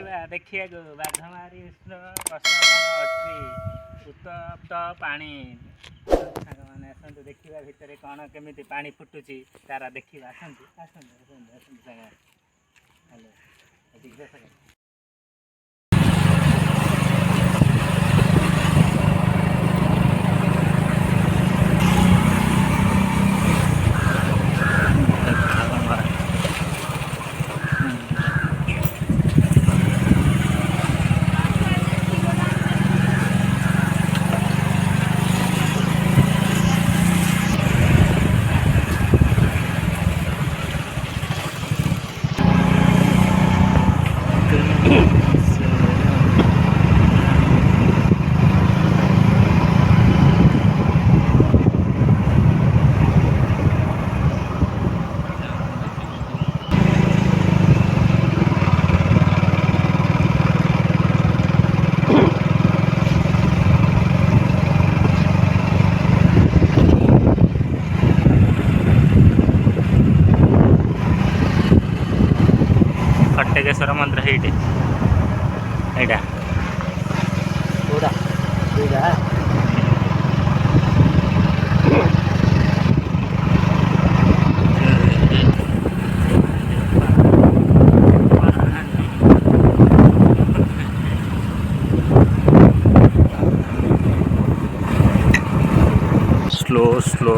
ଯିବା ଦେଖିବାକୁ ବାଘମାରି ଅଟ୍ରି ଉତ୍ତପ୍ତ ପାଣି। ସାଙ୍ଗମାନେ ଆସନ୍ତୁ ଦେଖିବା ଭିତରେ କ'ଣ କେମିତି ପାଣି ଫୁଟୁଛି ତାରା ଦେଖିବା। ଆସନ୍ତୁ ଆସନ୍ତୁ ଆସନ୍ତୁ ଆସନ୍ତୁ ସାଙ୍ଗମାନେ। ହ୍ୟାଲୋ ଏଠିକି ସାଙ୍ଗ खट्टेश्वर मंदिर है यहाँ पूरा पूरा स्लो स्लो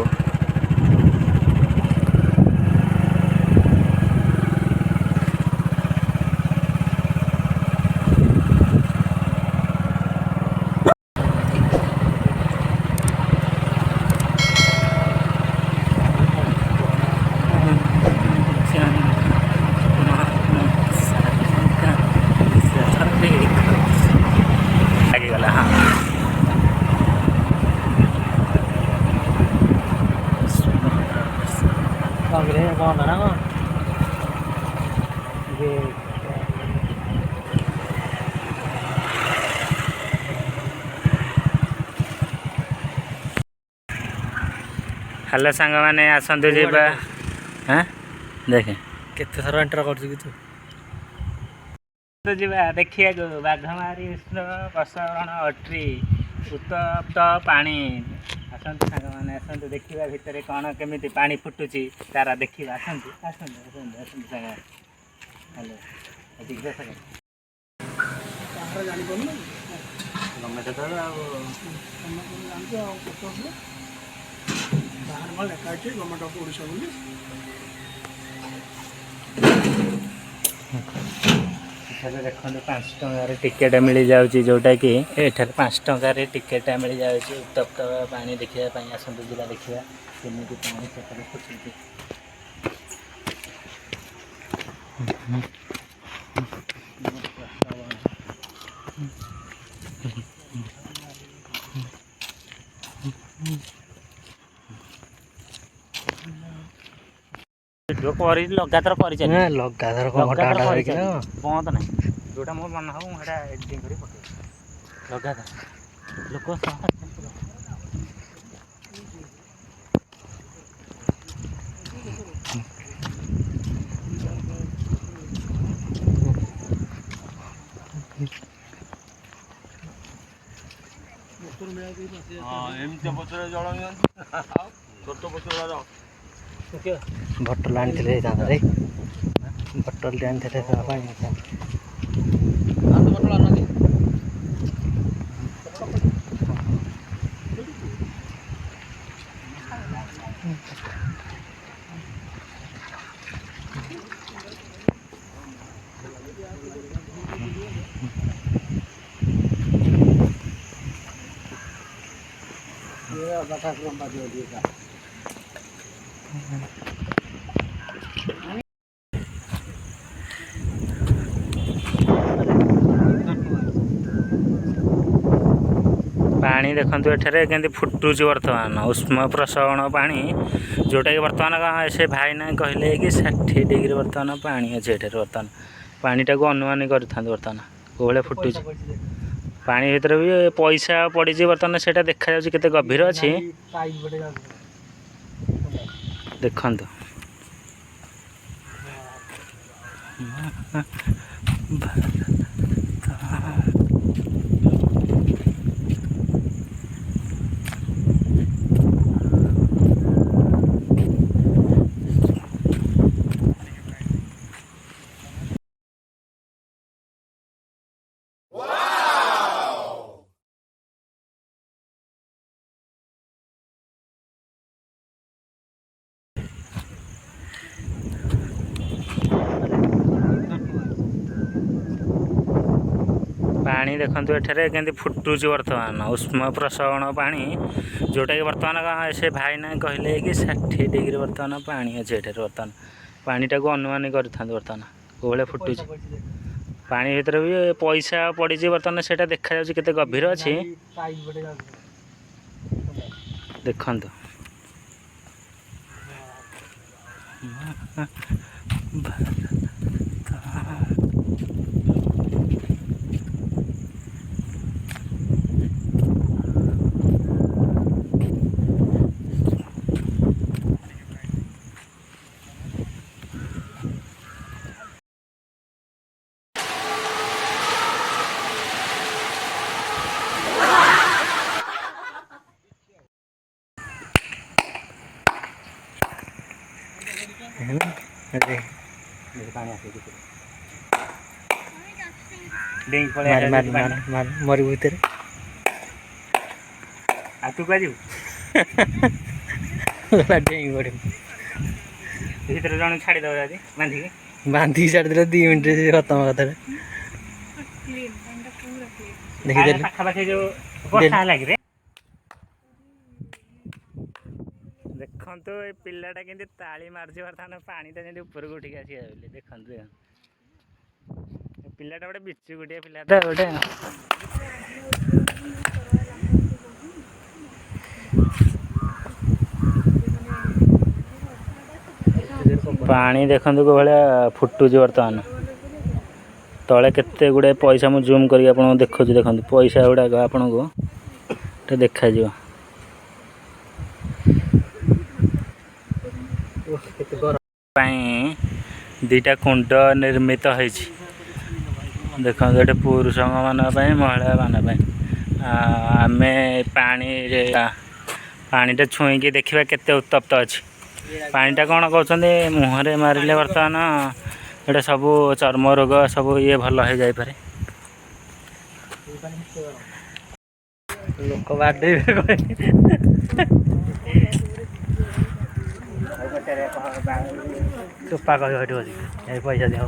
हेलो सांग मैंने आसतु जीवा। हाँ देखे केते थर एंटर कर तो जीवा देखिए बाघमारी प्रसरण अट्री उत्तप्त पानी। आसतु सांग मैंने आसतु देखा भितर कौन केमी पानी फुटुची तारा देखा। आसतु आसतु आसतु आसतु सांग। हेलो एटिक साग गमेंट बाहर लेखा है गवर्नमेंट ऑफ ओडिशा बोली देखो 5 टकर टिकेट मिल जाऊँगी जोटा कि एठार 5 टकर टिकेट मिल जाऊँगी उत्तप्त पानी देखापी। आसतु जिला देखा केमी पानी से फुटुची। लगातार कर लगातार बंद ना जोटा मोर मन हो एडिटिंग कर लगातार लोक बटल आनी बटल पानी देखते एठारे के फुटुची बर्तमान उष्म प्रसवण पानी जोटा कि बर्तमान से भाई ना कहले कि 60 डिग्री बर्तमान पानी अच्छे एठारे बर्तमान पानीटा को अनुमान कर बर्तमान कौ भाई फुटुची पानी भीतर भी पैसा पड़ी बर्तमान से देखा जाते गभीर अच्छी देखु ପାଣି ଦେଖନ୍ତୁ ଏଠାରେ କେମିତି ଫୁଟୁଛି ବର୍ତ୍ତମାନ ଉଷ୍ମ ପ୍ରସବଣ ପାଣି ଯେଉଁଟାକି ବର୍ତ୍ତମାନ ସେ ଭାଇନା କହିଲେ କି 60 ଡିଗ୍ରୀ ବର୍ତ୍ତମାନ ପାଣି ଅଛି ଏଠାରେ ବର୍ତ୍ତମାନ ପାଣିଟାକୁ ଅନୁମାନ କରିଥାନ୍ତୁ ବର୍ତ୍ତମାନ କେଉଁ ଭଳିଆ ଫୁଟୁଛି ପାଣି ଭିତରେ ବି ପଇସା ପଡ଼ିଛି ବର୍ତ୍ତମାନ ସେଇଟା ଦେଖାଯାଉଛି କେତେ ଗଭୀର ଅଛି ଦେଖନ୍ତୁ मरी भीतर तू कह जन छाड़ीद बांधिक बांधिक छाड़ी 2 मिनट से खत्म कथा पाखापाखि जो वर्षा लगे देखु ये पिलाटा के ताली मार्च बर्तमान पाटा जमी ऊपर को उठिक आसी देखु पिलाटा गोटे बिचु गोटे पिलाटा गोटे पानी देखु को भाया फुटुच बर्तमान तले केते गुड़े पैसा मु जूम कर देखु देखो पैसा गुड़ाक आपन को देखा दीटा कुंड निर्मित है देखो ये पुरुष मान महिला मान आम पानीटा छुईकी देखा केते उत्तप्त अच्छी पानीटा कौन कहते मुहरे मारे बर्तमान ये सब चर्म रोग सब ये भल हो जापे लोक बाडे चुप्पा कह पैसा दिह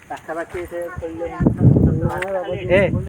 पाखापाखि